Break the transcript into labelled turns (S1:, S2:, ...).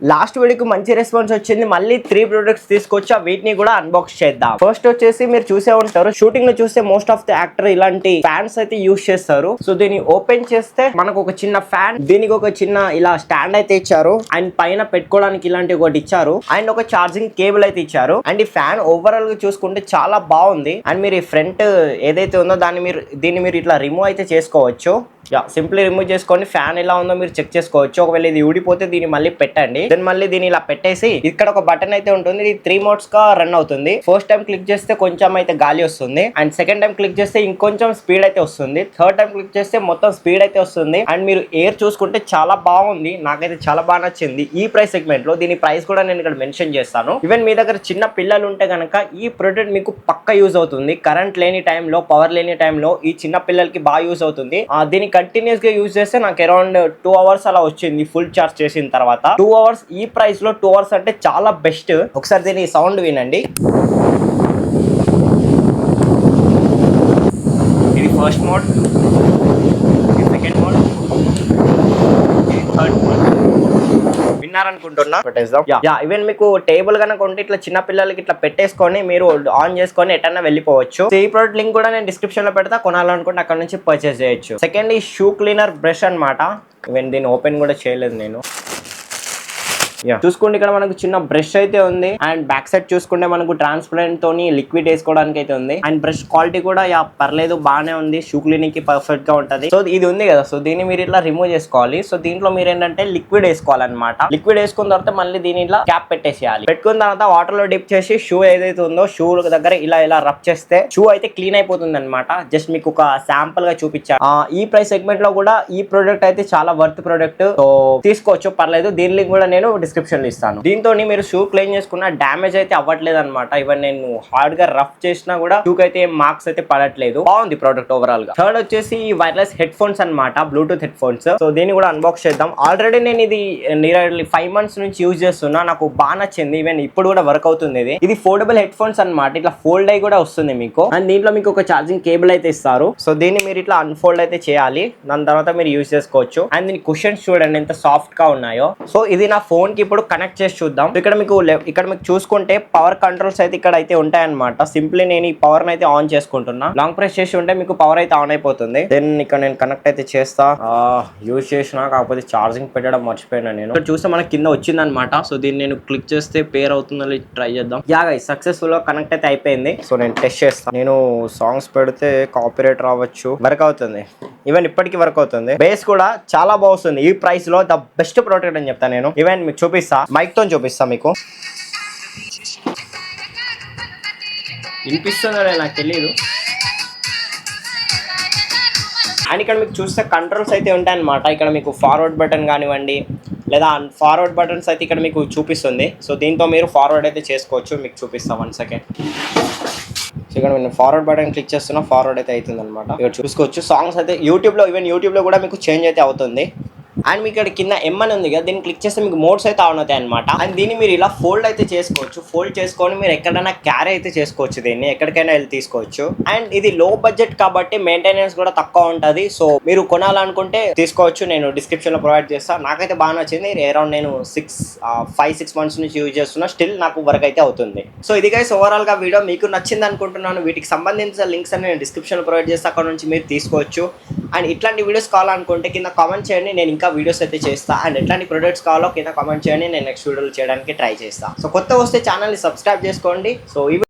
S1: Last వీడియోకి మంచి response వచ్చింది. మళ్ళీ 3 ప్రొడక్ట్స్ తీసుకొచ్చా, వీటిని కూడా అన్బాక్స్ చేద్దాం. ఫస్ట్ వచ్చేసి మీరు చూసే ఉంటారు, షూటింగ్ లో చూస్తే మోస్ట్ ఆఫ్ ద యాక్టర్ ఇలాంటి ఫ్యాన్స్ అయితే యూజ్ చేస్తారు. సో దీన్ని ఓపెన్ చేస్తే మనకు ఒక చిన్న ఫ్యాన్, దీనికి ఒక చిన్న ఇలా స్టాండ్ అయితే ఇచ్చారు, అండ్ పైన పెట్టుకోవడానికి ఇలాంటి ఒకటి ఇచ్చారు, అండ్ ఒక ఛార్జింగ్ కేబుల్ అయితే ఇచ్చారు. అండ్ ఈ ఫ్యాన్ ఓవరాల్ గా చూసుకుంటే చాలా బాగుంది. అండ్ మీరు ఈ ఫ్రంట్ ఏదైతే ఉందో దీన్ని మీరు ఇట్లా రిమూవ్ అయితే చేసుకోవచ్చు. సింప్లీ రిమూవ్ చేసుకొని ఫ్యాన్ ఎలా ఉందో మీరు చెక్ చేసుకోవచ్చు. ఒకవేళ ఇది ఊడిపోతే దీన్ని మళ్ళీ పెట్టండి. దెన్ మళ్ళీ దీన్ని ఇలా పెట్టేసి ఇక్కడ ఒక బటన్ అయితే ఉంటుంది, ఇది 3 మోడ్స్ గా రన్ అవుతుంది. ఫస్ట్ టైం క్లిక్ చేస్తే కొంచెం అయితే గాలి వస్తుంది, అండ్ సెకండ్ టైం క్లిక్ చేస్తే ఇంకొంచెం స్పీడ్ అయితే వస్తుంది, థర్డ్ టైం క్లిక్ చేస్తే మొత్తం స్పీడ్ అయితే వస్తుంది. అండ్ మీరు ఎయిర్ చూసుకుంటే చాలా బాగుంది, నాకైతే చాలా బాగా నచ్చింది. ఈ ప్రైస్ సెగ్మెంట్ లో దీని ప్రైస్ కూడా నేను ఇక్కడ మెన్షన్ చేస్తాను. ఈవెన్ మీ దగ్గర చిన్న పిల్లలు ఉంటే కనుక ఈ ప్రొడక్ట్ మీకు పక్కా యూజ్ అవుతుంది. కరెంట్ లేని టైంలో, పవర్ లేని టైంలో ఈ చిన్న పిల్లలకి బాగా యూజ్ అవుతుంది. దీని కంటిన్యూస్ గా యూజ్ చేస్తే నాకు అరౌండ్ 2 అవర్స్ అలా వచ్చింది ఫుల్ చార్జ్ చేసిన తర్వాత. 2 అవర్స్ ఈ ప్రైస్ లో 2 అవర్స్ అంటే చాలా బెస్ట్. ఒకసారి దీని సౌండ్ వినండి. ఇది ఫస్ట్ మోడ్, ఇది సెకండ్ మోడ్, ఇది థర్డ్ మోడ్. విన్నారనుకుంటున్నా. ఈవెన్ మీకు టేబుల్ కనుక ఉంటే ఇట్లా చిన్న పిల్లలకి ఇట్లా పెట్టేసుకొని మీరు ఆన్ చేసుకొని ఎటన్నా వెళ్ళిపోవచ్చు. ఈ ప్రోడక్ట్ లింక్ కూడా నేను డిస్క్రిప్షన్ లో పెడతా, కొనాలనుకుంటే అక్కడ నుంచి పర్చేస్ చేయొచ్చు. సెకండ్ ఈ షూ క్లీనర్ బ్రష్ అన్నమాట. ఈవెన్ దీన్ని ఓపెన్ కూడా చేయలేదు నేను. చూసుకోండి, ఇక్కడ మనకు చిన్న బ్రష్ అయితే ఉంది, అండ్ బ్యాక్ సైడ్ చూసుకుంటే మనకు ట్రాన్స్పరెంట్ తోని లిక్విడ్ వేసుకోవడానికి అయితే ఉంది. అండ్ బ్రష్ క్వాలిటీ కూడా పర్లేదు, బాగానే ఉంది, షూ క్లీనింగ్ కి పర్ఫెక్ట్ గా ఉంటది. సో ఇది ఉంది కదా, సో దీన్ని మీరు ఇట్లా రిమూవ్ చేసుకోవాలి. సో దీంట్లో మీరు ఏంటంటే లిక్విడ్ వేసుకోవాలన్నమాట. లిక్విడ్ వేసుకున్న తర్వాత మళ్ళీ దీని ఇట్లా క్యాప్ పెట్టేసేయాలి. పెట్టుకున్న తర్వాత వాటర్ లో డిప్ చేసి షూ ఏదైతే ఉందో షూ దగ్గర ఇలా రబ్ చేస్తే షూ అయితే క్లీన్ అయిపోతుంది అనమాట. జస్ట్ మీకు ఒక శాంపుల్ గా చూపించాను. ఈ ప్రైస్ సెగ్మెంట్ లో కూడా ఈ ప్రోడక్ట్ అయితే చాలా వర్త్ ప్రోడక్ట్, సో తీసుకోవచ్చు, పర్లేదు. దీని లింక్ కూడా నేను డిస్క్రిప్షన్ లో ఇస్తాను. దీంతో మీరు షూ క్లీన్ చేసుకున్న డ్యామేజ్ అయితే అవ్వట్లేదు అనమాట. ఈవెన్ నేను హార్డ్ గా రఫ్ చేసినా కూడా షూకి అయితే మార్క్స్ అయితే పడట్లేదు. బాగుంది ప్రోడక్ట్ ఓవరాల్ గా. థర్డ్ వచ్చేసి వైర్లెస్ హెడ్ ఫోన్స్ అనమాట, బ్లూటూత్ హెడ్ ఫోన్స్. సో దీన్ని కూడా అన్బాక్స్ చేద్దాం. ఆల్రెడీ నేను ఇది నియర్లీ 5 months నుంచి యూజ్ చేస్తున్నా, నాకు బాగా నచ్చింది. ఈవెన్ ఇప్పుడు కూడా వర్క్ అవుతుంది. ఇది ఫోల్డబుల్ హెడ్ ఫోన్స్ అనమాట, ఇట్లా ఫోల్డ్ అయ్యి కూడా వస్తుంది మీకు. అండ్ దీంట్లో మీకు ఒక ఛార్జింగ్ కేబుల్ అయితే ఇస్తారు. సో దీన్ని మీరు ఇట్లా అన్ఫోల్డ్ అయితే చేయాలి, దాని తర్వాత మీరు యూజ్ చేసుకోవచ్చు. అండ్ దీని కుషన్స్ చూడండి ఎంత సాఫ్ట్ గా ఉన్నాయో. సో ఇది నా ఫోన్ కి ఇప్పుడు కనెక్ట్ చేసి చూద్దాం. ఇక్కడ మీకు చూసుకుంటే పవర్ కంట్రోల్స్ అయితే ఇక్కడ అయితే ఉంటాయన్నమాట. సింప్లీ నేను ఈ పవర్ అయితే ఆన్ చేసుకుంటున్నా. లాంగ్ ప్రెస్ చేసి ఉంటే మీకు పవర్ అయితే ఆన్ అయిపోతుంది. దెన్ ఇక్కడ నేను కనెక్ట్ అయితే చేస్తా. యూజ్ చేసిన, కాకపోతే ఛార్జింగ్ పెట్టడం మర్చిపోయినా నేను. ఇక్కడ చూస్తే మనకి కింద వచ్చింది అనమాట. సో దీన్ని నేను క్లిక్ చేస్తే పేర్ అవుతుందో ట్రై చేద్దాం. సక్సెస్ఫుల్ గా కనెక్ట్ అయితే అయిపోయింది. సో నేను టెస్ట్ చేస్తాను. నేను సాంగ్స్ పెడితే కాపీరైట్ రావచ్చు. వర్క్ అవుతుంది, ఈవెన్ ఇప్పటికీ వర్క్ అవుతుంది. బేస్ కూడా చాలా బాగుంది. ఈ ప్రైస్ లో ద బెస్ట్ ప్రోడక్ట్ అని చెప్తాను నేను. ఈవెన్ మీకు చూపిస్తా, మైక్ తో చూపిస్తా మీకు. వినిపిస్తుందో నాకు తెలియదు. అండ్ ఇక్కడ మీకు చూస్తే కంట్రోల్స్ అయితే ఉంటాయన్నమాట. ఇక్కడ మీకు ఫార్వర్డ్ బటన్ కానివ్వండి, లేదా ఫార్వర్డ్ బటన్స్ అయితే ఇక్కడ మీకు చూపిస్తుంది. సో దీంతో మీరు ఫార్వర్డ్ అయితే చేసుకోవచ్చు. మీకు చూపిస్తాం 1 సెకండ్. సో ఇక్కడ నేను ఫార్వర్డ్ బటన్ క్లిక్ చేస్తున్నా, ఫార్వర్డ్ అయితే అవుతుంది అనమాట. ఇక్కడ చూసుకోవచ్చు సాంగ్స్ అయితే ఈవెన్ యూట్యూబ్ లో కూడా మీకు చేంజ్ అయితే అవుతుంది. అండ్ మీకు ఇక్కడ కింద ఎం అని ఉంది కదా, దీన్ని క్లిక్ చేస్తే మీకు మోడ్స్ అయితే ఆన్ అవుతాయి అనమాట. అండ్ దీన్ని మీరు ఇలా ఫోల్డ్ అయితే చేసుకోవచ్చు. ఫోల్డ్ చేసుకొని మీరు ఎక్కడైనా క్యారీ అయితే చేసుకోవచ్చు, దీన్ని ఎక్కడికైనా వెళ్ళి తీసుకోవచ్చు. అండ్ ఇది లో బడ్జెట్ కాబట్టి మెయింటెనెన్స్ కూడా తక్కువ ఉంటుంది. సో మీరు కొనాలనుకుంటే తీసుకోవచ్చు, నేను డిస్క్రిప్షన్ లో ప్రొవైడ్ చేస్తాను. నాకైతే బాగా నచ్చింది. అరౌండ్ నేను 5-6 months నుంచి యూజ్ చేస్తున్నా, స్టిల్ నాకు వర్క్ అయితే అవుతుంది. సో ఇది గైస్ ఓవరాల్ గా వీడియో మీకు నచ్చింది అనుకుంటున్నాను. వీటికి సంబంధించిన లింక్స్ అని నేను డిస్క్రిప్షన్ లో ప్రొవైడ్ చేస్తాను, అక్కడ నుంచి మీరు తీసుకోవచ్చు. అండ్ ఇట్లాంటి వీడియోస్ కావాలనుకుంటే కింద కామెంట్ చేయండి, నేను ఇంకా వీడియోస్ అయితే చేస్తా. అండ్ ఎట్లాంటి ప్రొడక్ట్స్ కావాలో కింద కామెంట్ చేయండి, నేను నెక్స్ట్ వీడియోలో చేయడానికి ట్రై చేస్తా. సో కొత్త వస్తే ఛానల్ని సబ్స్క్రైబ్ చేసుకోండి. సో